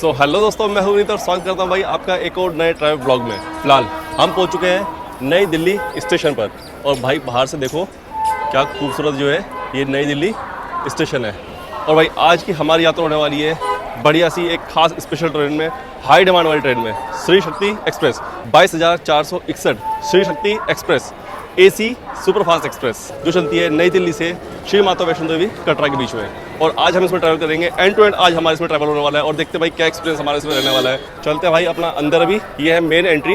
So hello दोस्तों, मैं हूं नीत और स्वागत करता हूं भाई आपका एक और नए ट्रैवल ब्लॉग में। फिलहाल हम पहुंच चुके हैं नई दिल्ली स्टेशन पर और भाई बाहर से देखो क्या खूबसूरत जो है ये नई दिल्ली स्टेशन है। और भाई आज की हमारी यात्रा होने वाली है बढ़िया सी एक खास स्पेशल ट्रेन में, हाई डिमांड वाली ट्रेन में, Shri Shakti express 22,461 Shri Shakti express AC superfast express जो चलती है नई दिल्ली से श्री माता वैष्णो देवी कटरा के बीच में। और आज हम इसमें ट्रैवल करेंगे, एंड टू एंड आज हमारे इसमें ट्रैवल होने वाला है और देखते हैं भाई क्या एक्सपीरियंस हमारे इसमें रहने वाला है। चलते हैं भाई अपना अंदर। अभी ये है मेन एंट्री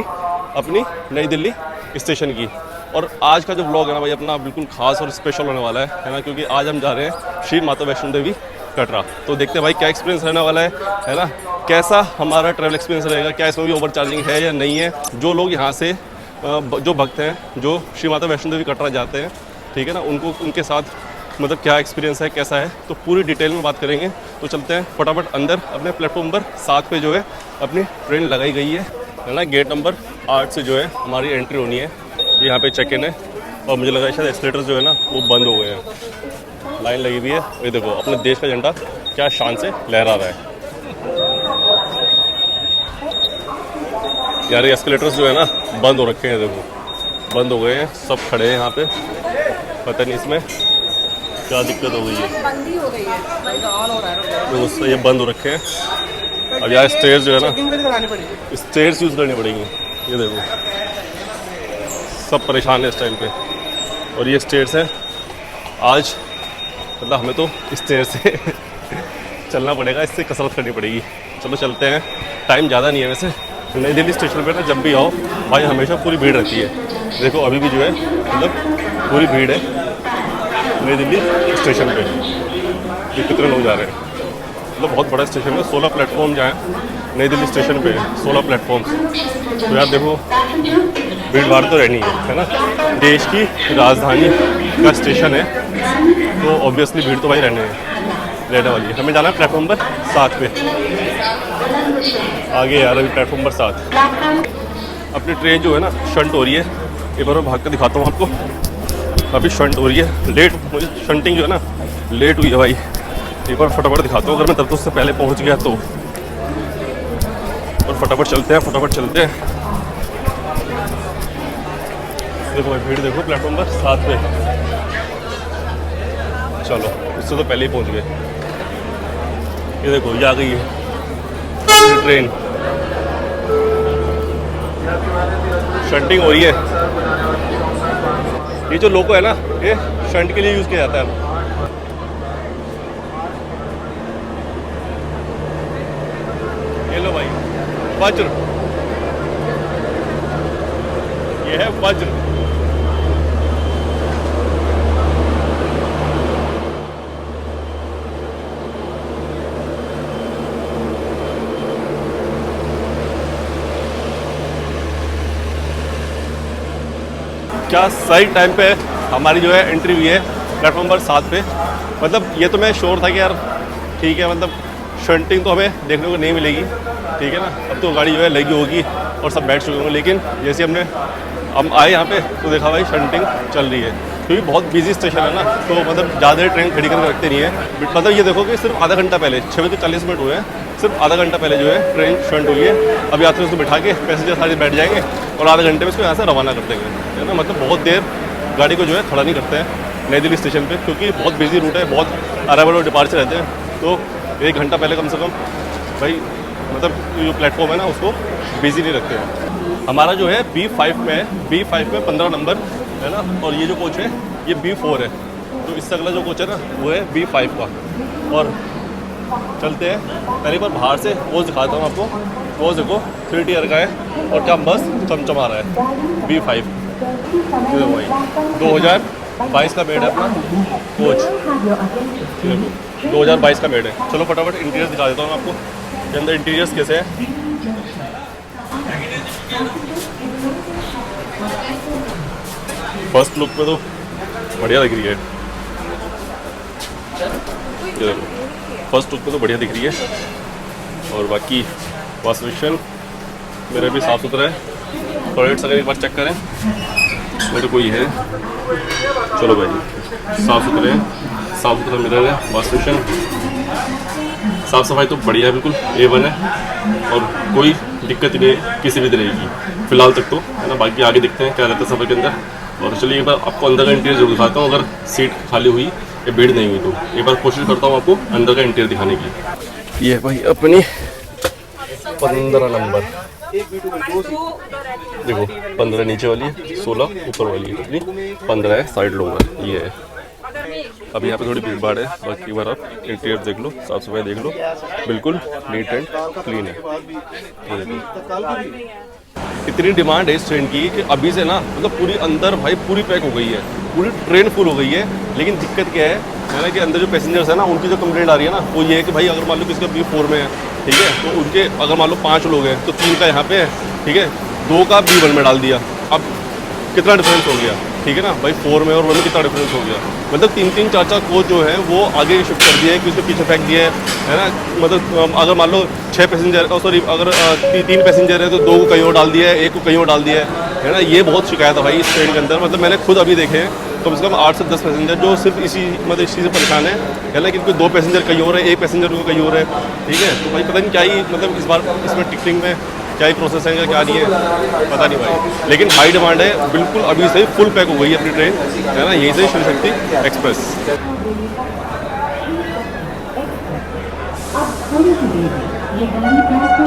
अपनी नई दिल्ली स्टेशन की। और आज का जो व्लॉग है ना भाई अपना बिल्कुल खास और स्पेशल होने वाला है ना, क्योंकि आज हम जा रहे हैं श्री माता वैष्णो देवी कटरा। तो देखते हैं भाई क्या एक्सपीरियंस रहने वाला है ना, कैसा हमारा ट्रैवल एक्सपीरियंस रहेगा, क्या इसमें भी ओवर चार्जिंग है या नहीं है। जो लोग यहाँ से जो भक्त हैं जो श्री माता वैष्णो देवी कटरा जाते हैं, ठीक है ना, उनके साथ मतलब क्या एक्सपीरियंस है, कैसा है, तो पूरी डिटेल में बात करेंगे। तो चलते हैं फटाफट अंदर। अपने प्लेटफॉर्म पर 7 पे जो है अपनी ट्रेन लगाई गई है ना, गेट नंबर 8 से जो है हमारी एंट्री होनी है। यहाँ पे चेक इन है और मुझे लगा शायद एस्केलेटर जो है ना वो बंद हो गए हैं, लाइन लगी हुई है। ये देखो अपने देश का झंडा क्या शान से लहरा रहा है यार। ये एस्केलेटर्स जो है ना बंद हो रखे हैं, देखो बंद हो गए हैं, सब खड़े हैं यहाँ पे। पता नहीं इसमें क्या दिक्कत हो गई है, तो ये बंद हो रखे हैं। अब यार स्टेयर्स जो है ना स्टेयर्स यूज़ करनी पड़ेंगी। ये देखो सब परेशान है इस टाइम पे। और ये स्टेयर्स हैं आज, मतलब हमें तो स्टेयर से चलना पड़ेगा, इससे कसरत करनी पड़ेगी। चलो चलते हैं, टाइम ज़्यादा नहीं है वैसे। नई दिल्ली स्टेशन पे ना जब भी आओ भाई हमेशा पूरी भीड़ रहती है। देखो अभी भी जो है मतलब पूरी भीड़ है नई दिल्ली स्टेशन पे। ये कितने लोग जा रहे हैं, मतलब बहुत बड़ा स्टेशन है, 16 प्लेटफॉर्म जाए नई दिल्ली स्टेशन पे, 16 प्लेटफॉर्म्स। तो यार देखो भीड़ भाड़ तो रहनी है ना, देश की राजधानी का स्टेशन है तो ऑब्वियसली भीड़ तो भाई रहने वाली है। हमें जाना है प्लेटफॉर्म पर 7 पे आगे यार। अभी प्लेटफॉर्म पर 7 अपनी ट्रेन जो है ना शंट हो रही है। एक बार मैं भाग कर दिखाता हूँ आपको। अभी शंट हो रही है, लेट मुझे शंटिंग जो है ना लेट हुई है भाई। एक बार फटाफट दिखाता हूँ, अगर मैं तब तो उससे पहले पहुँच गया तो। और फटाफट चलते हैं, फटाफट चलते हैं। देखो भाई भीड़ देखो प्लेटफॉर्म पर 7 पे। चलो उससे तो पहले ही पहुँच गए। ये देखो ये आ गई है ट्रेन, शंटिंग हो रही है। ये जो लोको है ना ये शंट के लिए यूज़ किया जाता है। ये लो भाई वज्र, ये है वज्र। क्या सही टाइम पे हमारी जो है एंट्री हुई है प्लेटफॉर्म पर 7 पे। मतलब ये तो मैं श्योर था कि यार ठीक है, मतलब शंटिंग तो हमें देखने को नहीं मिलेगी, ठीक है ना। अब तो गाड़ी जो है लगी होगी और सब बैठ चुके होंगे, लेकिन जैसे हम आए यहाँ पे तो देखा भाई शंटिंग चल रही है। क्योंकि बहुत बिजी स्टेशन है ना, तो मतलब ज़्यादा ट्रेन खड़ी करके रखते नहीं है। मतलब ये देखो कि सिर्फ आधा घंटा पहले 6:40 हुए हैं, सिर्फ आधा घंटा पहले जो है ट्रेन शंट हुई है। अब यात्री उसको बिठा के पैसेंजर सारे बैठ जाएंगे और आधे घंटे में इसको यहाँ से रवाना कर देंगे, है ना। मतलब बहुत देर गाड़ी को जो है खड़ा नहीं करते हैं नई दिल्ली स्टेशन पे, क्योंकि बहुत बिजी रूट है, बहुत अराइवल और डिपार्चर रहते हैं। तो 1 घंटा पहले कम से कम भाई मतलब जो प्लेटफॉर्म है ना उसको बिजी नहीं रखते हैं। हमारा जो है B5 में है, B5 में 15 नंबर है ना, और ये जो कोच है ये B4 है। तो इससे अगला जो कोच है ना वो है B5 का। और चलते हैं, पहली बार बाहर से वो दिखाता हूँ आपको। वो देखो 3 टियर का है और क्या मस्त चमचमा रहा है B5। देखो भाई 2022 का मेड है अपना कोच, 2022 का मेड है। चलो फटाफट इंटीरियर दिखा देता हूँ आपको के अंदर इंटीरियर्स कैसे हैं। फर्स्ट लुक पे तो बढ़िया दिख रही है, ये देखो फर्स्ट लुक पे तो बढ़िया दिख रही है। और बाकी वॉश बेसिन मेरे भी साफ़ सुथरा है। टॉयलेट्स अगर एक बार चेक करें मेरे को ही है, चलो भाई साफ़ सुथरे हैं, साफ़ सुथरा मिरर है, वॉश बेसिन साफ़ सफाई तो बढ़िया है, बिल्कुल A1 है और कोई दिक्कत ही नहीं है किसी भी तरह की फ़िलहाल तक तो, है ना। बाकी आगे देखते हैं क्या रहता है सफ़र के अंदर। और चलिए एक बार आपको अंदर का इंटीरियर जरूर दिखाता हूँ, अगर सीट खाली हुई या भीड़ नहीं हुई तो एक बार कोशिश करता हूँ आपको अंदर का इंटीरियर दिखाने की। ये भाई अपनी 15 नंबर, देखो 15 नीचे वाली है, 16 ऊपर वाली है, अपनी 15 है साइड लोअर ये है। अब यहाँ पे थोड़ी भीड़ भाड़ है, बाकी बार आप इंटीरियर देख लो, साफ सफाई देख लो, बिल्कुल नीट एंड क्लीन है। ये देखो इतनी डिमांड है इस ट्रेन की कि अभी से ना मतलब पूरी अंदर भाई पूरी पैक हो गई है, पूरी ट्रेन फुल हो गई है। लेकिन दिक्कत क्या है ना कि अंदर जो पैसेंजर्स है ना उनकी जो कंप्लेंट आ रही है ना वो ये है कि भाई अगर मान लो किसी का B4 में है, ठीक है, तो उनके अगर मान लो 5 लोग हैं तो 3 का यहाँ पे है, ठीक है, 2 का B1 में डाल दिया। अब कितना डिफरेंस हो गया, ठीक है ना भाई, 4 में और 1 में कितना डिफरेंस हो गया। मतलब 3-3, 4-4 कोच जो है वो आगे शिफ्ट कर दिए, किसी को पीछे फेंक दिए, है ना। मतलब अगर मान लो 6 पैसेंजर, सॉरी अगर 3 पैसेंजर है तो 2 को कहीं और डाल दिया है, 1 को कहीं और डाल दिया है ना। ये बहुत शिकायत है भाई इस ट्रेन के अंदर। मतलब मैंने खुद अभी देखे हैं कम से कम 8 से 10 पैसेंजर जो सिर्फ इसी मतलब इस चीज़ से परेशान है ना कि इनको 2 पैसेंजर कहीं और है, 1 पैसेंजर को कहीं और है, ठीक है। तो भाई पता नहीं क्या ही मतलब इस बार इसमें टिकटिंग में क्या ही प्रोसेस है क्या नहीं है पता नहीं भाई, लेकिन हाई डिमांड है बिल्कुल। अभी से ही फुल पैक हो गई है अपनी ट्रेन, है ना, यहीं से श्री शक्ति एक्सप्रेस।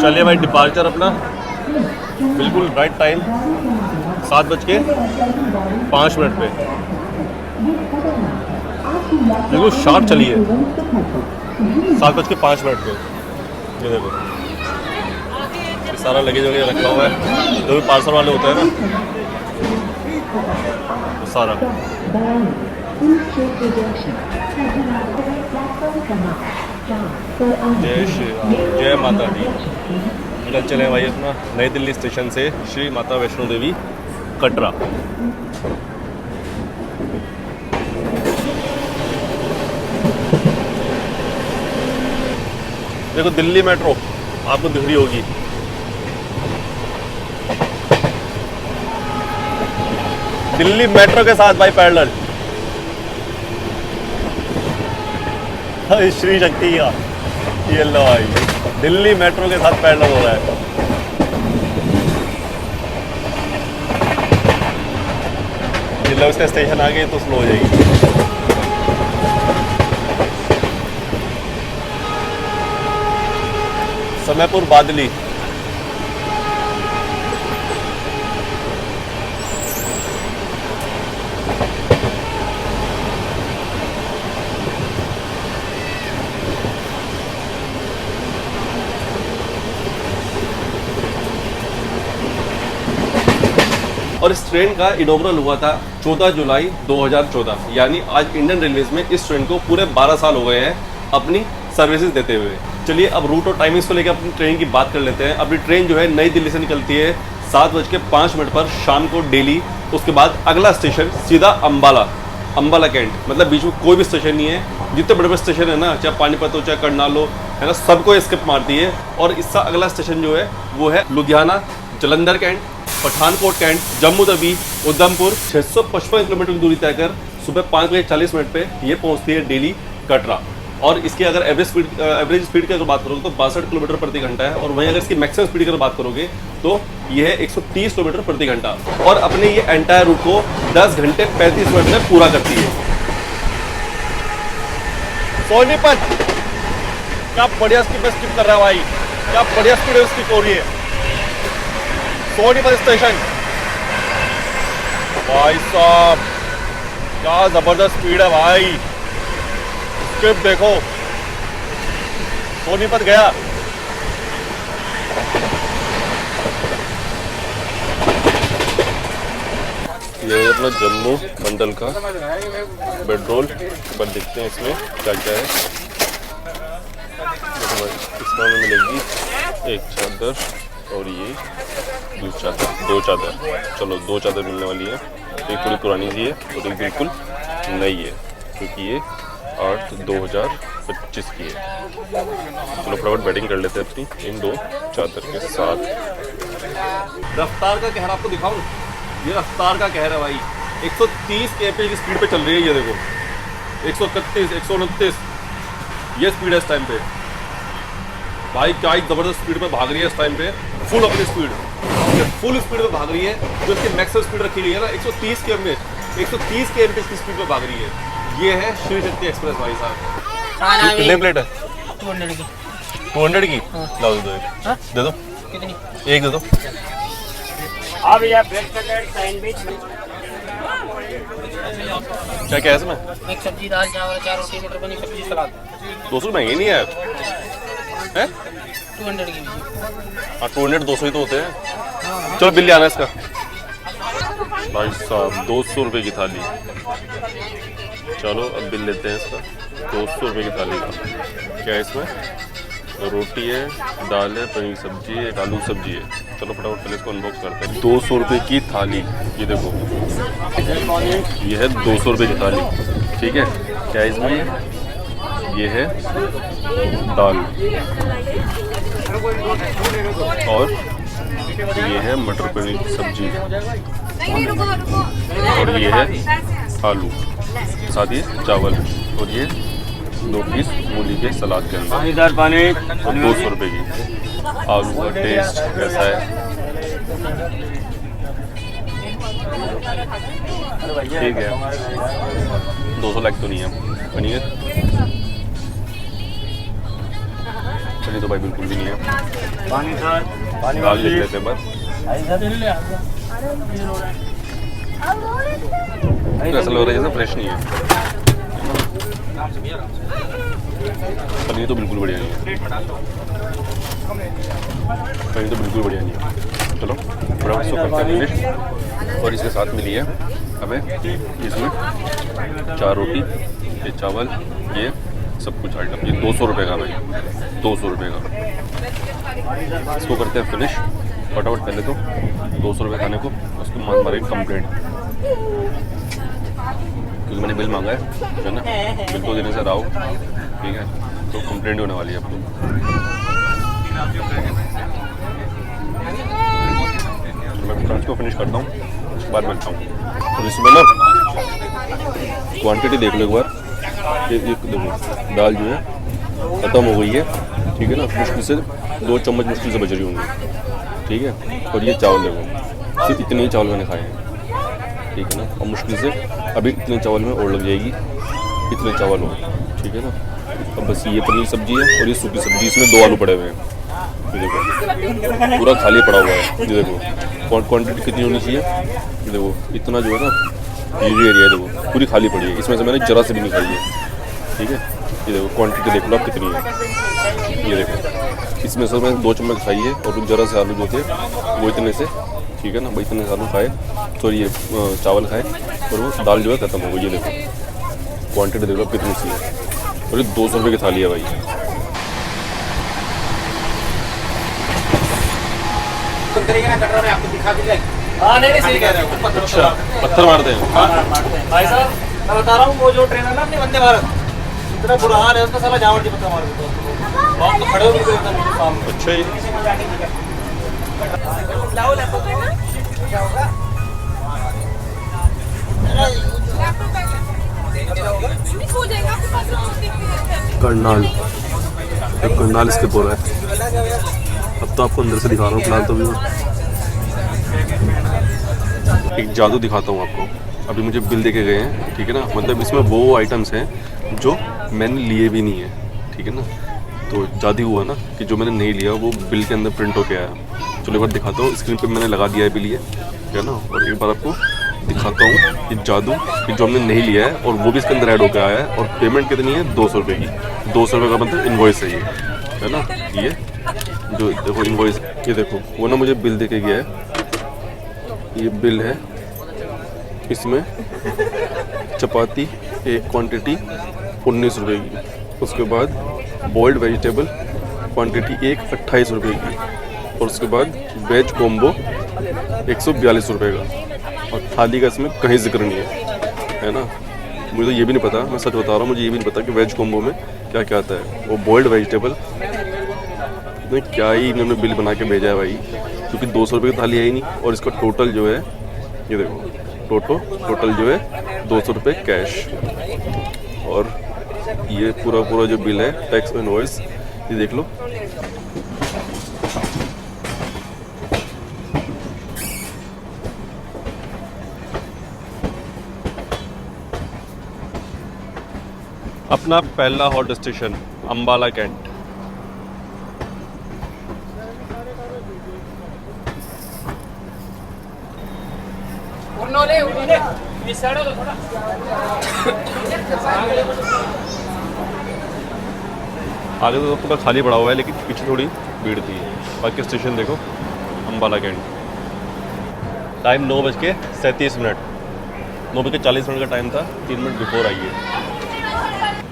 चलिए भाई डिपार्चर अपना बिल्कुल राइट टाइम 7:05 पे, बिल्कुल शार्प चलिए 7:05 पे। ये देखो सारा लगेज वगैरह रखा हुआ है, जो भी पार्सल वाले होते हैं ना तो सारा। जय श्री राम, जय माता दी। निकल चले भाई अपना नई दिल्ली स्टेशन से श्री माता वैष्णो देवी कटरा। देखो दिल्ली मेट्रो आपको दिख रही होगी, दिल्ली मेट्रो के साथ भाई पैरेलल श्री शक्ति का ये लो भाई, दिल्ली मेट्रो के साथ पैरेलल हो रहा है। जिला उसका स्टेशन आ गए तो स्लो हो जाएगी। समयपुर बादली, और इस ट्रेन का इनॉग्रल हुआ था 14 जुलाई 2014, यानी आज इंडियन रेलवेज में इस ट्रेन को पूरे 12 साल हो गए हैं अपनी सर्विसेज देते हुए। चलिए अब रूट और टाइमिंग्स को लेकर अपनी ट्रेन की बात कर लेते हैं। अपनी ट्रेन जो है नई दिल्ली से निकलती है 7:05 पर शाम को डेली। उसके बाद अगला स्टेशन सीधा अम्बाला कैंट, मतलब बीच में कोई भी स्टेशन नहीं है। जितने बड़े बड़े स्टेशन है ना, चाहे पानीपत हो चाहे करनाल हो, है ना, सबको स्किप मारती है। और इसका अगला स्टेशन जो है वो है Ludhiana, Jalandhar cantt, Pathankot cantt, Jammu Tawi, Udhampur. 655 kilometre की दूरी तय कर सुबह 5:40 पे ये पहुंचती है डेली कटरा। और इसकी अगर एवरेज स्पीड की अगर बात करोगे तो 62 किलोमीटर प्रति घंटा है। और वहीं अगर इसकी मैक्सिमम स्पीड की अगर बात करोगे तो ये है 130 किलोमीटर प्रति घंटा। और अपने ये एंटायर रूट को 10 घंटे 35 मिनट में पूरा करती है। सोनीपत, क्या बढ़िया स्पीड कर रहा है भाई, क्या बढ़िया स्पीड है उसकी हो रही है। सोनीपत स्टेशन भाई साहब, क्या जबरदस्त स्पीड है भाई। स्किप देखो, सोनीपत गया। ये अपना जम्मू मंडल का पेट्रोल। पर देखते हैं इसमें क्या क्या है। इसमें हमें मिलेगी एक चादर और ये दो चादर। चलो 2 चादर मिलने वाली है। एक थोड़ी पुरानी सी है और एक बिल्कुल नई है, क्योंकि ये 8/2025 की है। चलो फटाफट बैटिंग कर लेते हैं अपनी इन 2 चादर के साथ। रफ्तार का कहर आपको दिखाऊं, ये रफ्तार का कहर है भाई। 130 kph की स्पीड पे चल रही है। ये देखो 131, 129 ये स्पीड है इस टाइम पे। भाई क्या ही जबरदस्त स्पीड में भाग रही है इस टाइम पे, फुल अपनी स्पीड, फुल स्पीड में भाग रही है। जो इसकी मैक्सिमम स्पीड रखी गई है ना 130 km, 130 km की स्पीड में भाग रही है। ये है श्री शक्ति एक्सप्रेस भाई साहब। कितने प्लेट है? 200 की। 200 की? लाओ दे दो एक। दे दो कितनी? एक दे दो। अब यार ब्रेड कटलेट सैंडविच, क्या क्या है इसमें? एक सब्जी, दाल, चावल, 4 रोटी, मटर पनीर, सब्जी, सलाद। 200 महंगे नहीं है? 200 की। हाँ 200 200 ही तो होते हैं। चलो बिल ले आना इसका। भाई साहब 200 रुपये की थाली। चलो अब बिल लेते हैं इसका। 200 रुपये की थाली का क्या है इसमें? रोटी है, दाल है, पनीर सब्जी है, एक आलू सब्जी है। चलो फटाफट पहले इसको अनबॉक्स करते हैं। 200 रुपये की थाली, ये देखो, ये है 200 रुपये की थाली। ठीक है, क्या है इसमें? ये है दाल और ये है मटर पनीर की सब्जी और ये है आलू, साथ ही चावल और ये 2 पीस मूली के सलाद के अंदर। और 200 रुपये की। आलू का टेस्ट कैसा है? ठीक है, 200 लाख तो नहीं है। पनीर तो भाई बिल्कुल भी नहीं है। दाल लिख लेते हैं बस। ऐसा लग रहा है जैसे फ्रेश नहीं है। पनीर तो बिल्कुल बढ़िया नहीं है। पनीर तो बिल्कुल बढ़िया नहीं है। चलो थोड़ा इसको करते हैं फिनिश। और इसके साथ मिली है हमें इसमें 4 रोटी, ये चावल, ये सब कुछ आइटम। ये 200 रुपये का भाई, 200 रुपये का। इसको करते हैं फिनिश फटाफट। पहले तो 200 रुपये खाने को उसको मारेंगे कंप्लेंट, क्योंकि मैंने बिल मांगा है ना, बिल तो देने से रहा हो। ठीक है, तो कंप्लेंट होने वाली है अब तो। मैं लंच को फिनिश करता हूँ, उसके बाद मिलता हूँ। तो इसमें ना क्वांटिटी देख लो एक बार। ये देखो, दाल जो है ख़त्म हो गई है। ठीक है ना, मुश्किल से 2 चम्मच मुश्किल से बच रही होंगी। ठीक है, और ये चावल देखो, सिर्फ इतने ही चावल मैंने खाए हैं। ठीक है ना, और मुश्किल से अभी इतने चावल में और लग जाएगी, इतने चावल हो। ठीक है ना, अब बस ये पनीर सब्जी है और ये सूखी सब्जी, इसमें 2 आलू पड़े हुए हैं। ये देखो पूरा खाली पड़ा हुआ है। ये देखो क्वांटिटी कितनी होनी चाहिए। ये देखो इतना जो है ना, ये एरिया देखो पूरी खाली पड़ी है। इसमें से मैंने जरा से भी नहीं खाई है। ठीक है, ये देखो क्वांटिटी देख लो आप कितनी है। ये देखो इसमें से मैंने 2 चम्मच खाई है और जरा से आलू जो थे वो इतने से। ठीक है ना, भाई इतने से आलू खाए, सॉरी ये चावल खाए और वो दाल जो है ख़त्म हो गई। ये देखो क्वांटिटी देख लो कितनी सी है। और ये 200 रुपये की थाली है भाई। हाँ नहीं सही कह रहे हो। अच्छा, पत्थर मारते हैं भाई साहब, मैं बता रहा हूँ, वो जो ट्रेन है ना अपनी वंदे भारत, इतना बुरा हाल है उसका, साला जावड़ जी पत्थर मार देते हैं। आप तो खड़े हो बिल्कुल एकदम सामने। अच्छा ही करनाल, करनाल इसके बोल रहा है। अब तो आपको अंदर से दिखा रहा हूँ फिलहाल तो भी। एक जादू दिखाता हूँ आपको। अभी मुझे बिल दे के गए हैं। ठीक है ना, मतलब इसमें वो आइटम्स हैं जो मैंने लिए भी नहीं है। ठीक है ना, तो जादू हुआ ना कि जो मैंने नहीं लिया वो बिल के अंदर प्रिंट होके आया। चलो एक बार दिखाता हूँ, स्क्रीन पे मैंने लगा दिया है बिल ये, ठीक है ना। और एक बार आपको दिखाता हूँ कि जादू कि जो हमने नहीं लिया है और वो भी इसके अंदर ऐड होकर आया है। और पेमेंट कितनी है? 200 रुपये की। 200 रुपये का मतलब इन्वॉइस है ये, है ना। ये जो देखो इन्वॉइस, ये देखो वो ना मुझे बिल दे के गया है। ये बिल है, इसमें चपाती एक क्वांटिटी 19 रुपये की। उसके बाद बॉइल्ड वेजिटेबल क्वांटिटी एक 28 रुपये की। और उसके बाद वेज कॉम्बो 142 रुपये का। और थाली का इसमें कहीं जिक्र नहीं है ना। मुझे तो ये भी नहीं पता, मैं सच बता रहा हूँ, मुझे ये भी नहीं पता कि वेज कॉम्बो में क्या क्या आता है। वो बॉइल्ड वेजिटेबल क्या ही इन्होंने बिल बना के भेजा है भाई, क्योंकि 200 रुपये की थाली है ही नहीं। और इसका टोटल जो है ये देखो, टोटल जो है 200 रुपये कैश। और ये पूरा जो बिल है टैक्स इनवॉइस, ये देख लो अपना पहला हॉट स्टेशन अम्बाला कैंट। आगे तो पूरा खाली पड़ा हुआ है, लेकिन पीछे थोड़ी भीड़ थी। बाकी स्टेशन देखो अम्बाला कैंट। टाइम 9:37, 9:40 का टाइम था, 3 मिनट बिफोर आइए।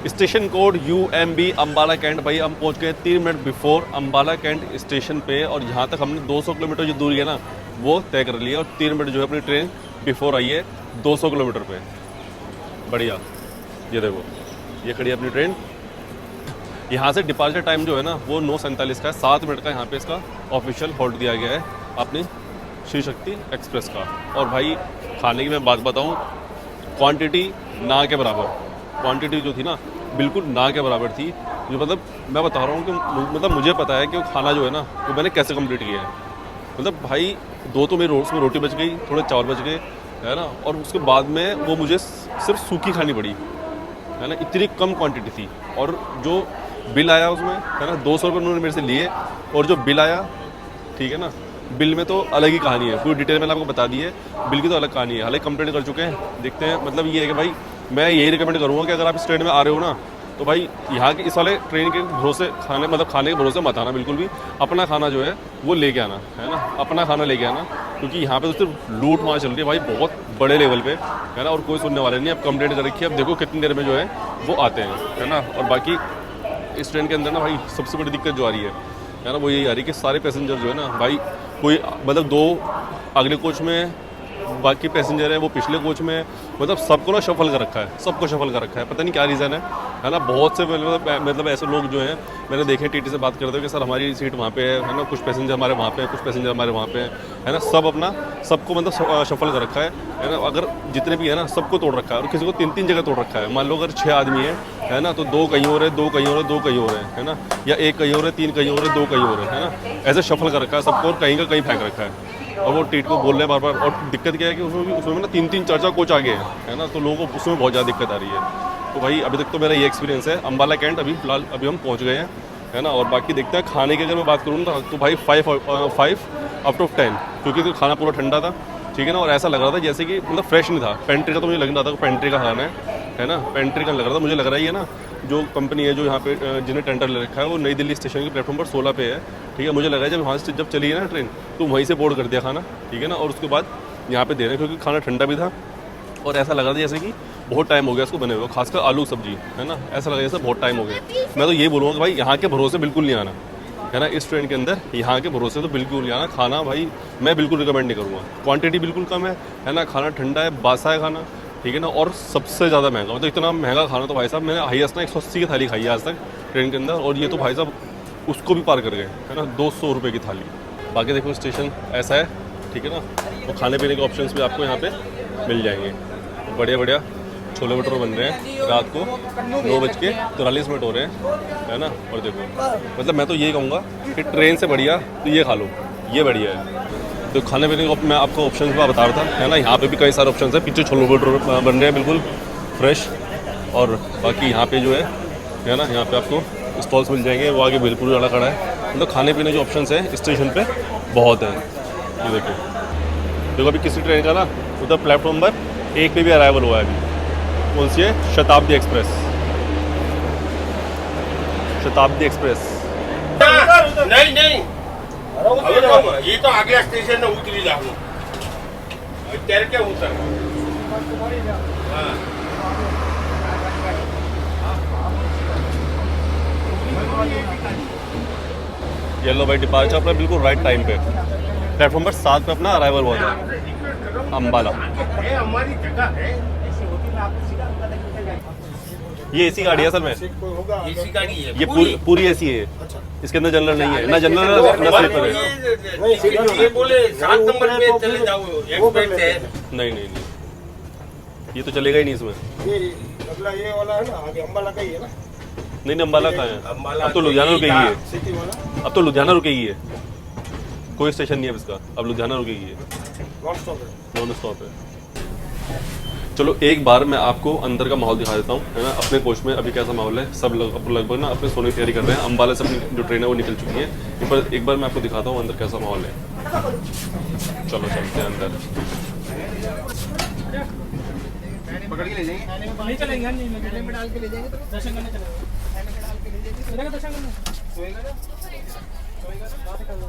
Station code UMB Ambala cantt. भाई हम पहुंच गए 3 minute before Ambala cantt station पे, और यहाँ तक हमने 200 किलोमीटर जो दूरी है ना वो तय कर लिया, और 3 मिनट जो है अपनी ट्रेन बिफोर आई है 200 किलोमीटर पे। बढ़िया, ये देखो ये खड़ी है अपनी ट्रेन। यहाँ से डिपार्चर टाइम जो है ना वो 9:47 का है, 7 मिनट का यहाँ पे इसका ऑफिशियल होल्ड दिया गया है अपनी श्री शक्ति एक्सप्रेस का। और भाई खाने की मैं बात बताऊँ, क्वांटिटी ना के बराबर, क्वांटिटी जो थी ना बिल्कुल ना के बराबर थी। जो मतलब मैं बता रहा हूँ कि मतलब मुझे पता है कि वो खाना जो है ना वो मैंने कैसे कंप्लीट किया है। मतलब भाई 2 तो मेरी उसमें रोटी बच गई, थोड़े चावल बच गए है ना, और उसके बाद में वो मुझे सिर्फ सूखी खानी पड़ी है ना, इतनी कम क्वांटिटी थी। और जो बिल आया उसमें है ना 200 रुपये उन्होंने मेरे से लिए, और जो बिल आया ठीक है ना, बिल में तो अलग ही कहानी है, पूरी डिटेल मैंने आपको बता दी है। बिल की तो अलग कहानी है, हालांकि कंप्लेंट कर चुके हैं, देखते हैं। मतलब ये है कि भाई मैं यही रिकमेंड करूँगा कि अगर आप इस ट्रेन में आ रहे हो ना तो भाई यहाँ के इस वाले ट्रेन के भरोसे खाने के भरोसे मत आना बिल्कुल भी। अपना खाना जो है वो लेके आना है ना, अपना खाना लेके आना, क्योंकि यहाँ पे तो सिर्फ लूट मार चल रही है भाई बहुत बड़े लेवल पे है ना, और कोई सुनने वाले नहीं। अब कंप्लेंट कर रखी है, अब देखो कितनी देर में जो है वो आते हैं है ना। और बाकी इस ट्रेन के अंदर ना भाई सबसे बड़ी दिक्कत जो आ रही है ना वो यही आ रही है कि सारे पैसेंजर जो है ना भाई, कोई मतलब 2 अगले कोच में, बाकी पैसेंजर है वो पिछले कोच में, मतलब सबको ना शफल कर रखा है, सबको शफल कर रखा है। पता नहीं क्या रीज़न है ना। बहुत से मतलब ऐसे लोग जो हैं मैंने देखे टीटी से बात करते हुए कि सर हमारी सीट वहाँ पे है ना, कुछ पैसेंजर हमारे वहाँ पे हैं, कुछ पैसेंजर हमारे वहाँ पे है ना। सब अपना सबको मतलब शफल कर रखा है ना। अगर जितने भी है ना सबको तोड़ रखा है, और किसी को 3-3 जगह तोड़ रखा है। मान लो अगर 6 आदमी है ना, तो 2 कहीं हो रहे, 2 कहीं हो रहे, 2 कहीं हो रहे है ना, या 1 कहीं हो रहे, 3 कहीं हो रहे, 2 कहीं हो रहे है ना। ऐसे शफल कर रखा है सबको, और कहीं का कहीं फेंक रखा है। और वो टीट को बोल रहे हैं बार बार। और दिक्कत क्या है कि उसमें ना 3-3 4-4 कोच आ गए हैं है ना, तो लोगों को उसमें बहुत ज़्यादा दिक्कत आ रही है। तो भाई अभी तक तो मेरा ये एक्सपीरियंस है अम्बाला कैंट। अभी फिलहाल अभी हम पहुंच गए हैं है ना। और बाकी देखते हैं खाने की अगर मैं बात करूँ ना तो भाई 5 आउट ऑफ 10, क्योंकि तो खाना पूरा ठंडा था ठीक है ना, और ऐसा लग रहा था जैसे कि मतलब फ्रेश नहीं था। पेंट्री का तो मुझे लग रहा था पेंट्री का खाना है ना, पेंट्री का लग रहा था। मुझे लग रहा है ना जो कंपनी है जो यहाँ पे जिन्हें टेंडर ले रखा है वो नई दिल्ली स्टेशन के प्लेटफॉर्म पर 16 पे है ठीक है। मुझे लग रहा है जब वहाँ से जब चली है ना ट्रेन तो वहीं से बोर्ड कर दिया खाना ठीक है ना, और उसके बाद यहाँ पे दे रहे हैं, क्योंकि खाना ठंडा भी था। और ऐसा लग रहा था जैसे कि बहुत टाइम हो गया इसको बने हुए, खासकर आलू सब्जी है ना, ऐसा लग रहा है जैसे बहुत टाइम हो गया। मैं तो ये बोलूँगा कि भाई यहाँ के भरोसे बिल्कुल नहीं आना है ना, इस ट्रेन के अंदर यहाँ के भरोसे तो बिल्कुल नहीं आना। खाना भाई मैं बिल्कुल रिकमेंड नहीं करूँगा, क्वांटिटी बिल्कुल कम है ना, खाना ठंडा है, बासा है खाना ठीक है ना, और सबसे ज़्यादा महंगा। मतलब इतना महंगा खाना तो भाई साहब मैंने हाईएस्ट ना 180 की थाली खाई है आज तक ट्रेन के अंदर, और ये तो भाई साहब उसको भी पार कर गए है ना, 200 रुपये की थाली। बाकी देखो स्टेशन ऐसा है ठीक है ना, तो खाने पीने के ऑप्शंस भी आपको यहाँ पे मिल जाएंगे। बढ़िया बढ़िया छोले भटूरे बन रहे हैं रात को 9:43 हो रहे हैं है ना। और देखो मतलब मैं तो यही कहूँगा कि ट्रेन से बढ़िया तो ये खा लो, ये बढ़िया है। तो खाने पीने का मैं आपको ऑप्शन बता रहा था है ना, यहाँ पे भी कई सारे ऑप्शन है। पीछे छोले भटूरे बन रहे हैं बिल्कुल फ्रेश, और बाकी यहाँ पे जो है ना यहाँ पे आपको स्टॉल्स मिल जाएंगे, वो आगे बिल्कुल वाला खड़ा है। मतलब खाने पीने जो ऑप्शन है स्टेशन पे बहुत है। ये देखो अभी किसी ट्रेन का ना उधर प्लेटफॉर्म पर 1 पे भी अराइवल हुआ है अभी, कौन सी है, शताब्दी एक्सप्रेस, शताब्दी एक्सप्रेस। नहीं नहीं ये तो अगला स्टेशन में उतरी जाऊँ तेरे क्या उतर। ये लो भाई डिपार्चर अपना बिल्कुल राइट टाइम पे, प्लेटफॉर्म पर 7 पे अपना अराइवल हुआ था अम्बाला। ये हमारी जगह है, ये एसी गाड़ी है सर में, एसी गाड़ी है ये पूरी एसी है, इसके अंदर जनरल नहीं है ना, जनरल ना स्लीपर है। ये बोले 7 नंबर पे चले जाओ एक्सप्रेस है। नहीं नहीं नहीं ये तो चलेगा ही नहीं इसमें। ये वाला है ना आगे अम्बाला का ही है ना। नहीं नहीं अम्बाला का है, अब तो लुधियाना रुकेगी है, सिटी वाला अब तो लुधियाना रुकेगी है, कोई स्टेशन नहीं है इसका, अब लुधियाना रुकेगी है, नॉन स्टॉप है। नॉन स्टॉप है। चलो एक बार मैं आपको अंदर का माहौल दिखा देता हूँ, है ना। अपने कोच में अभी कैसा माहौल है, सब लगभग ना अपने सोने की तैयारी कर रहे हैं। अम्बाला से अपनी जो ट्रेन है वो निकल चुकी है। एक बार मैं आपको दिखाता हूँ अंदर कैसा माहौल है। चलो चलते हैं अंदर। पकड़ के ले जाएंगे, नहीं चलेंगे, नहीं में डाल के ले जाएंगे, तो दर्शन करने चलेंगे, दर्शन करने सोएगा ना, सोएगा ना, बात कर लो।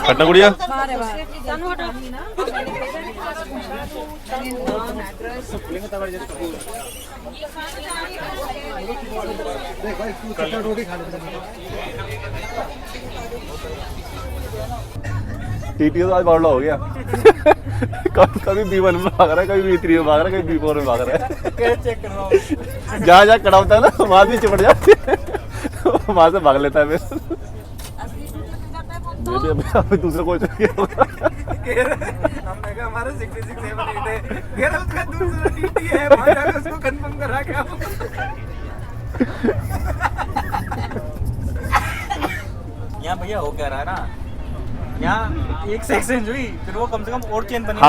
खट्टा गुड़िया टीटीओ आज बावड़ा हो गया। कभी B1 में भाग रहा है, कभी B3 में भाग रहा है, कभी B4 में भाग रहा है। चेक कर रहा हूँ, जहाँ जहाँ खड़ा होता है ना वहाँ भी चिपट जाती है, वहाँ से भाग लेता है फिर। अभी दूसरा कोच हमारा 6678 है, उसका दूसरा टीटी है, वहाँ जाकर उसको कंफर्म करा के आओ। यहाँ भैया हो क्या रहा है ना, यहाँ एक से एक्सचेंज हुई, फिर वो कम से कम और चेन बनी।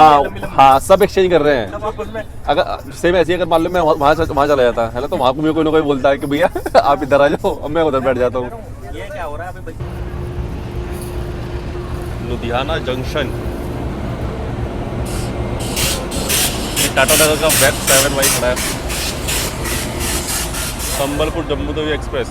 हाँ सब एक्सचेंज कर रहे हैं। उसमें अगर सेम ऐसे ही अगर मान लो मैं वहाँ चला जाता है ना, तो वहाँ को कोई ना कोई बोलता है कि भैया आप इधर आ जाओ, अब मैं उधर बैठ जाता हूँ। ये क्या हो रहा है अभी? लुधियाना जंक्शन, टाटा नगर का वेब 7 वाई खड़ा है। संबलपुर जम्मू तवी एक्सप्रेस।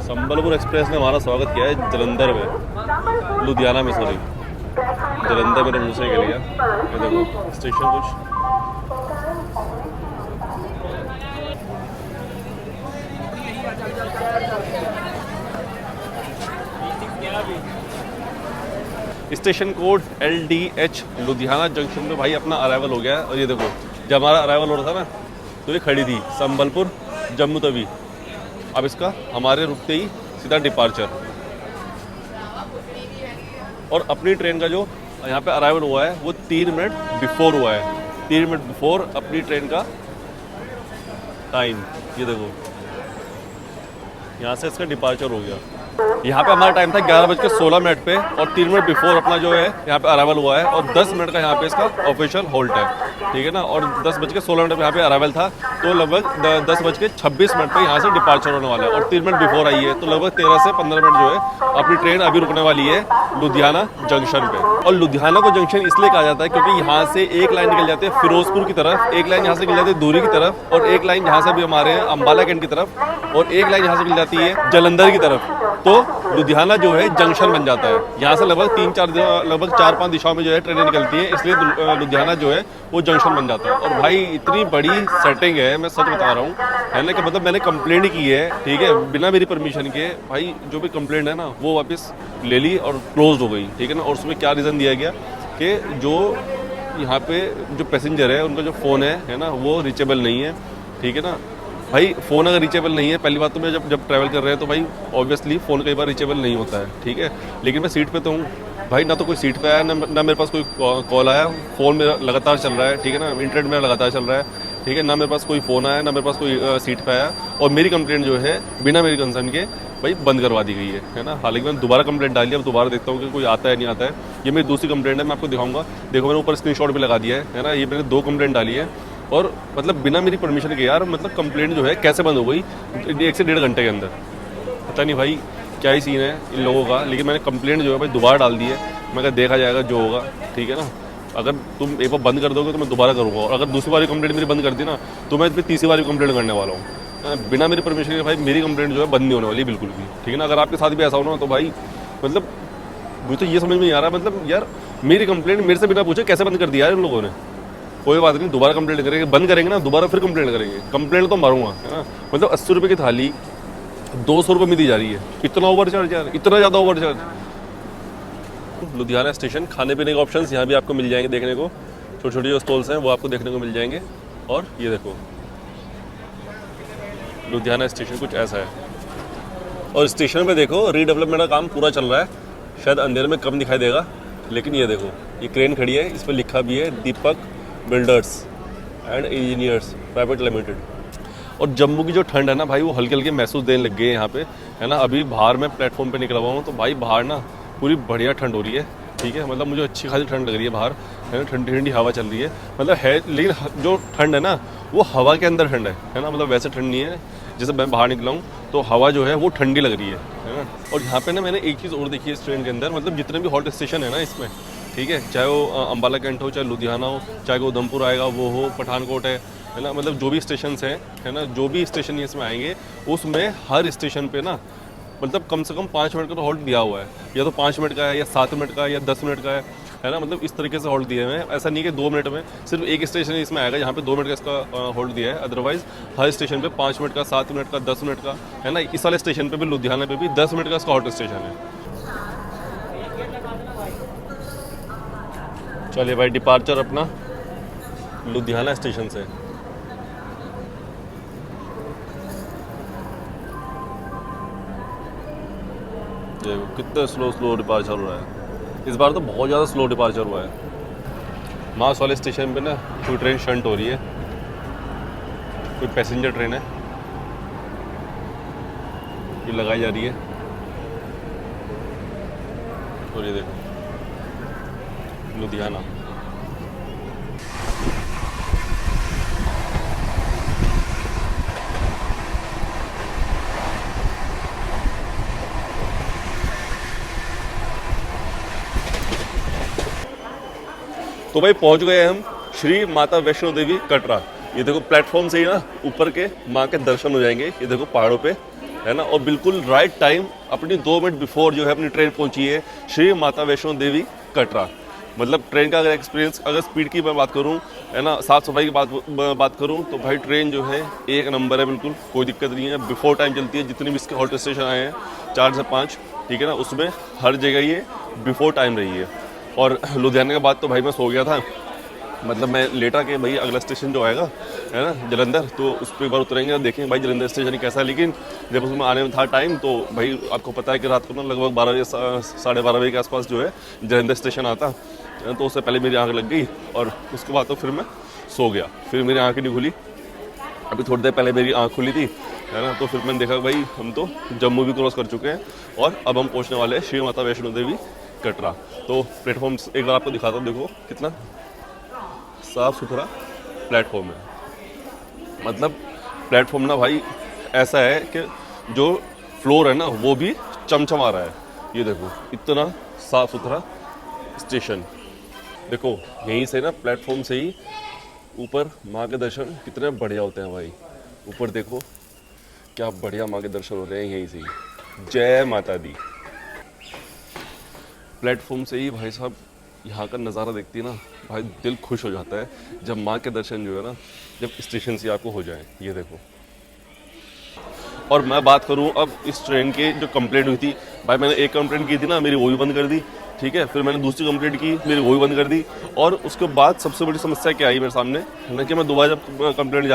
संबलपुर एक्सप्रेस ने हमारा स्वागत किया है जलंधर में, लुधियाना में, सॉरी जलंधर मेरे मुँह से निकल गया। ये देखो स्टेशन कुछ station code LDH Ludhiana junction में भाई अपना अराइवल हो गया है। और ये देखो जब हमारा अराइवल हो रहा था ना, तो ये खड़ी थी संबलपुर जम्मू तवी। अब इसका हमारे रुकते ही सीधा डिपार्चर। और अपनी ट्रेन का जो यहाँ पे अराइवल हुआ है वो 3 मिनट बिफोर हुआ है। 3 मिनट बिफोर अपनी ट्रेन का टाइम, ये देखो यहाँ से इसका डिपार्चर हो गया। यहाँ पे हमारा टाइम था 11:16 पे, और 3 मिनट बिफोर अपना जो है यहाँ पे अराइवल हुआ है, और 10 मिनट का यहाँ पे इसका ऑफिशियल होल्ट है, ठीक है ना। और 10:16 पे यहाँ पे अराइवल था, तो लगभग 10:26 पे यहाँ से डिपार्चर होने वाला है। और 3 मिनट बिफोर आई है, तो लगभग 13 से 15 मिनट जो है अपनी ट्रेन अभी रुकने वाली है लुधियाना जंक्शन पे। और लुधियाना को जंक्शन इसलिए कहा जाता है क्योंकि यहाँ से एक लाइन निकल जाती है फिरोजपुर की तरफ, एक लाइन यहाँ से निकल जाती है दूरी की तरफ, और एक लाइन यहाँ से भी हमारे हैं अम्बाला कैंट की तरफ, और एक लाइन यहाँ से निकल जाती है जलंधर की तरफ। तो लुधियाना जो है जंक्शन बन जाता है। यहाँ से लगभग 4-5 दिशाओं में जो है ट्रेनें निकलती हैं, इसलिए लुधियाना जो है वो जंक्शन बन जाता है। और भाई इतनी बड़ी सेटिंग है, मैं सच बता रहा हूँ, है ना, कि मतलब मैंने कंप्लेंट की है, ठीक है, बिना मेरी परमिशन के। भाई जो भी कंप्लेंट है ना वो वापस ले ली और क्लोज हो गई, ठीक है ना। और उसमें क्या रीज़न दिया गया कि जो यहाँ पे जो पैसेंजर है उनका जो फ़ोन है ना, वो रीचेबल नहीं है, ठीक है ना। भाई फ़ोन अगर रीचेबल नहीं है, पहली बात तो मैं जब ट्रैवल कर रहे हैं तो भाई ऑब्वियसली फ़ोन कई बार रीचेबल नहीं होता है, ठीक है। लेकिन मैं सीट पे तो हूँ भाई, ना तो कोई सीट पे आया, ना मेरे पास कोई कॉल आया, फ़ोन मेरा लगातार चल रहा है, ठीक है ना, इंटरनेट मेरा लगातार चल रहा है, ठीक है, ना मेरे पास कोई फ़ोन आया, ना मेरे पास कोई सीट पे आया। और मेरी कंप्लेंट जो है बिना मेरी कंसर्न के भाई बंद करवा दी गई है ना। हालांकि मैंने दोबारा कंप्लेंट डाली है, अब दोबारा देखता हूँ कि कोई आता है नहीं आता है। ये मेरी दूसरी कंप्लेंट है, मैं आपको दिखाऊंगा, देखो मैंने ऊपर स्क्रीनशॉट भी लगा दिया है ना। ये मैंने 2 कंप्लेंट डाली है, और मतलब बिना मेरी परमिशन के यार, मतलब कंप्लेंट जो है कैसे बंद हो गई 1 से 1.5 घंटे के अंदर। पता नहीं भाई क्या ही सीन है इन लोगों का। लेकिन मैंने कंप्लेंट जो है भाई दोबारा डाल दी है, मैं देखा जाएगा जो होगा, ठीक है ना। अगर तुम एक बार बंद कर दोगे तो मैं दोबारा करूँगा, और अगर दूसरी बारी कंप्लेंट मेरी बंद कर दी ना, तो मैं फिर तीसरी बारी कंप्लेंट करने वाला हूँ। बिना मेरी परमिशन के भाई मेरी कंप्लेंट जो है बंद नहीं होने वाली बिल्कुल भी, ठीक है ना। अगर आपके साथ भी ऐसा हो ना, तो भाई मतलब मुझे तो ये समझ में नहीं आ रहा, मतलब यार मेरी कंप्लेंट मेरे से बिना पूछे कैसे बंद कर दिया है इन लोगों ने। कोई बात नहीं, दोबारा कंप्लेंट करेंगे, बंद करेंगे ना, दोबारा फिर कंप्लेंट करेंगे। कंप्लेंट तो मारूंगा, है ना। मतलब 80 रुपये की थाली 200 रुपये में दी जा रही है, इतना ओवर चार्ज यार, इतना ज़्यादा ओवर चार्ज। लुधियाना स्टेशन, खाने पीने के ऑप्शंस यहाँ भी आपको मिल जाएंगे देखने को, छोटे छोटे जो स्टॉल्स हैं वो आपको देखने को मिल जाएंगे। और ये देखो लुधियाना स्टेशन कुछ ऐसा है। और स्टेशन पे देखो रीडेवलपमेंट का काम पूरा चल रहा है, शायद अंधेरे में कम दिखाई देगा, लेकिन ये देखो ये क्रेन खड़ी है, इस पर लिखा भी है Deepak builders and engineers private limited. और जम्मू की जो ठंड है ना भाई, वो हल्के हल्के महसूस देने लग गए हैं यहाँ पे, है ना। अभी बाहर मैं प्लेटफॉर्म पे निकला हुआ हूँ, तो भाई बाहर ना पूरी बढ़िया ठंड हो रही है, ठीक है। मतलब मुझे अच्छी खासी ठंड लग रही है बाहर, है ना। ठंडी ठंडी हवा चल रही है, मतलब है, लेकिन जो ठंड है ना वो हवा के अंदर ठंड है ना। मतलब वैसे ठंड नहीं है जैसे मैं बाहर निकला हूँ तो हवा जो है वो ठंडी लग रही है ना। और यहाँ पे ना मैंने एक चीज़ और देखी है इस ट्रेन के अंदर, मतलब जितने भी हॉट स्टेशन है ना इसमें, ठीक है, चाहे वो अम्बाला कैंट हो, चाहे लुधियाना हो, चाहे वो उधमपुर आएगा वो हो, पठानकोट है ना। मतलब जो भी स्टेशन हैं, है ना, जो भी स्टेशन इसमें आएंगे उसमें हर स्टेशन पे ना मतलब कम से कम 5 मिनट का तो हॉल्ट दिया हुआ है, या तो 5 मिनट का है, या 7 मिनट का है, या 10 मिनट का है ना। मतलब इस तरीके से हॉल्ट दिए हुए हैं। ऐसा नहीं कि 2 मिनट में, सिर्फ एक स्टेशन इसमें आएगा जहाँ पे 2 मिनट का इसका हॉल्ट दिया है। अदरवाइज हर स्टेशन पे 5 मिनट का, 7 मिनट का, 10 मिनट का, है ना। इस वाले स्टेशन पे भी, लुधियाना पे भी 10 मिनट का इसका हॉट स्टेशन है। चलिए भाई, डिपार्चर अपना लुधियाना स्टेशन से। देखो कितना स्लो डिपार्चर हो रहा है। इस बार तो बहुत ज़्यादा स्लो डिपार्चर हुआ है। मास वाले स्टेशन पे ना कोई ट्रेन शंट हो रही है, कोई पैसेंजर ट्रेन है ये लगाई जा रही है। और ये देखो लुधियाना। तो भाई पहुंच गए हम श्री माता वैष्णो देवी कटरा। ये देखो प्लेटफॉर्म से ही ना ऊपर के माँ के दर्शन हो जाएंगे, ये देखो पहाड़ों पे, है ना। और बिल्कुल राइट टाइम, अपनी 2 मिनट बिफोर जो है अपनी ट्रेन पहुंची है श्री माता वैष्णो देवी कटरा। मतलब ट्रेन का अगर एक्सपीरियंस, अगर स्पीड की मैं बात करूं, है ना, साफ सफाई की बात करूं, तो भाई ट्रेन जो है एक नंबर है, बिल्कुल कोई दिक्कत नहीं है। बिफोर टाइम चलती है, जितने भी इसके हॉट स्टेशन आए हैं 4 से 5, ठीक है ना, उसमें हर जगह ये बिफोर टाइम रही है। और लुधियाना के बाद तो भाई मैं सो गया था, मतलब मैं लेटा के भाई अगला स्टेशन जो आएगा, है ना, जलंधर, तो उस पर एक बार उतरेंगे, देखेंगे भाई जलंधर स्टेशन कैसा है। लेकिन जब उसमें आने में था टाइम, तो भाई आपको पता है कि रात को ना लगभग 12 या 12:30 बजे के आसपास जो है जलंधर स्टेशन आता, तो उससे पहले मेरी आँख लग गई और उसके बाद तो फिर मैं सो गया। फिर मेरी आँख नहीं खुली, अभी थोड़ी देर पहले मेरी आँख खुली थी, है ना। तो फिर मैंने देखा भाई हम तो जम्मू भी क्रॉस कर चुके हैं और अब हम पहुँचने वाले हैं श्री माता वैष्णो देवी कटरा। तो प्लेटफॉर्म एक बार आपको दिखाता हूँ, देखो कितना साफ सुथरा प्लेटफॉर्म है। मतलब प्लेटफॉर्म ना भाई ऐसा है कि जो फ्लोर है ना वो भी चमचमा रहा है। ये देखो इतना साफ सुथरा स्टेशन। देखो यहीं से ना प्लेटफॉर्म से ही ऊपर माँ के दर्शन कितने बढ़िया होते हैं भाई। ऊपर देखो क्या बढ़िया माँ के दर्शन हो रहे हैं यहीं से ही। जय माता दी। प्लेटफॉर्म से ही भाई साहब यहाँ का नज़ारा देखती है ना भाई, दिल खुश हो जाता है जब माँ के दर्शन जो है ना जब स्टेशन से आपको हो जाए। ये देखो। और मैं बात करूँ अब इस ट्रेन की जो कंप्लेंट हुई थी, भाई मैंने एक कंप्लेंट की थी ना, मेरी वो भी बंद कर दी, ठीक है। फिर मैंने दूसरी कंप्लेंट की, मेरी वो भी बंद कर दी। और उसके बाद सबसे बड़ी समस्या क्या आई मेरे सामने, है ना, कि मैं दोबारा जब कंप्लेंट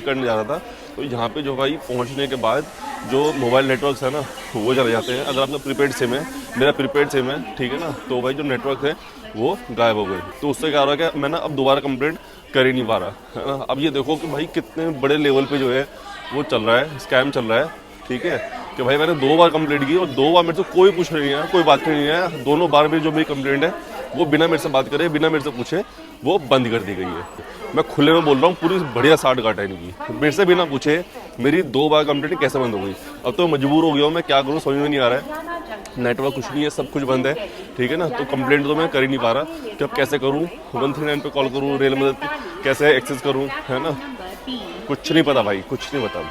करने जा रहा था, तो यहाँ पे जो भाई पहुँचने के बाद जो मोबाइल नेटवर्क्स है ना वो चले जाते हैं। अगर आपका प्रीपेड सिम है, मेरा प्रीपेड सिम है, ठीक है ना, तो भाई जो नेटवर्क है वो गायब हो गए। तो उससे क्या हो रहा है कि मैं ना अब दोबारा कंप्लेंट कर ही नहीं पा रहा, है ना। अब ये देखो कि भाई कितने बड़े लेवल पे जो है वो चल रहा है, स्कैम चल रहा है, ठीक है। कि भाई मैंने 2 बार कंप्लेंट की और 2 बार मेरे से कोई पूछ नहीं है, कोई बात नहीं है। दोनों बार में जो मेरी कंप्लेंट है वो बिना मेरे से बात करे, बिना मेरे से पूछे वो बंद कर दी गई है। मैं खुले में बोल रहा हूँ, पूरी बढ़िया साठ काटा है इनकी। मेरे से बिना पूछे मेरी 2 बार कंप्लेंट कैसे बंद हो गई। अब तो मजबूर हो गया हूँ, मैं क्या करूँ समझ में नहीं आ रहा है। नेटवर्क कुछ नहीं है, सब कुछ बंद है, ठीक है ना। तो कंप्लेंट तो मैं कर ही नहीं पा रहा कि अब कैसे करूँ, 139 पे कॉल करूँ, रेल मदद कैसे एक्सेस करूँ, है ना, कुछ नहीं पता भाई, कुछ नहीं पता।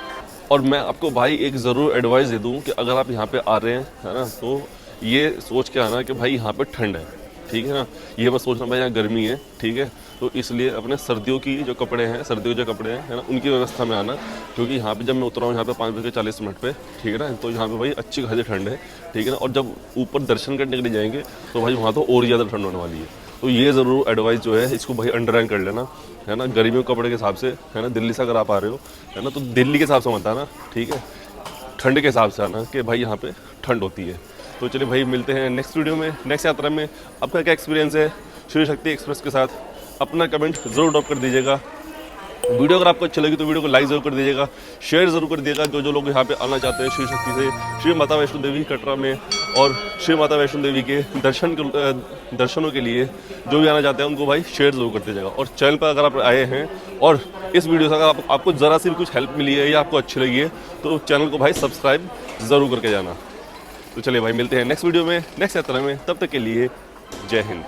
और मैं आपको भाई एक ज़रूर एडवाइस दे दूँ कि अगर आप यहाँ पे आ रहे हैं, है ना, तो ये सोच के आना कि भाई यहाँ पे ठंड है, ठीक है ना। ये मत सोचना भाई यहाँ गर्मी है, ठीक है। तो इसलिए अपने सर्दियों की जो कपड़े हैं, सर्दियों के जो कपड़े हैं, है ना, उनकी व्यवस्था में आना। क्योंकि यहाँ पे जब मैं उतरा हूँ यहाँ पे 5:40 पे, ठीक है ना, तो यहाँ पे भाई अच्छी खासी ठंड है, ठीक है ना। और जब ऊपर दर्शन करने के लिए जाएंगे तो भाई वहाँ तो और ज़्यादा ठंड होने वाली है। तो ये ज़रूर एडवाइस जो है इसको भाई अंडरलाइन कर लेना, है ना। गर्मियों के कपड़े के हिसाब से, है ना, दिल्ली से अगर आप आ रहे हो, है ना, तो दिल्ली के हिसाब से मत आना, ठीक है। ठंड के हिसाब से आना कि भाई यहाँ पे ठंड होती है। तो चलिए भाई मिलते हैं नेक्स्ट वीडियो में, नेक्स्ट यात्रा में। आपका क्या एक्सपीरियंस है श्री शक्ति एक्सप्रेस के साथ, अपना कमेंट ज़रूर ड्रॉप कर दीजिएगा। वीडियो अगर आपको अच्छी लगी तो वीडियो को लाइक ज़रूर कर दीजिएगा, शेयर ज़रूर कर दीजिएगा। जो लोग यहाँ पे आना चाहते हैं श्री शक्ति से, श्री माता वैष्णो देवी कटरा में और श्री माता वैष्णो देवी के दर्शनों के लिए जो भी आना चाहते हैं उनको भाई शेयर ज़रूर कर दीजिएगा। और चैनल पर अगर आप आए हैं और इस वीडियो से अगर आपको ज़रा सी भी कुछ हेल्प मिली है या आपको अच्छी लगी है तो चैनल को भाई सब्सक्राइब ज़रूर करके जाना। तो चलिए भाई मिलते हैं नेक्स्ट वीडियो में, नेक्स्ट यात्रा में। तब तक के लिए जय हिंद।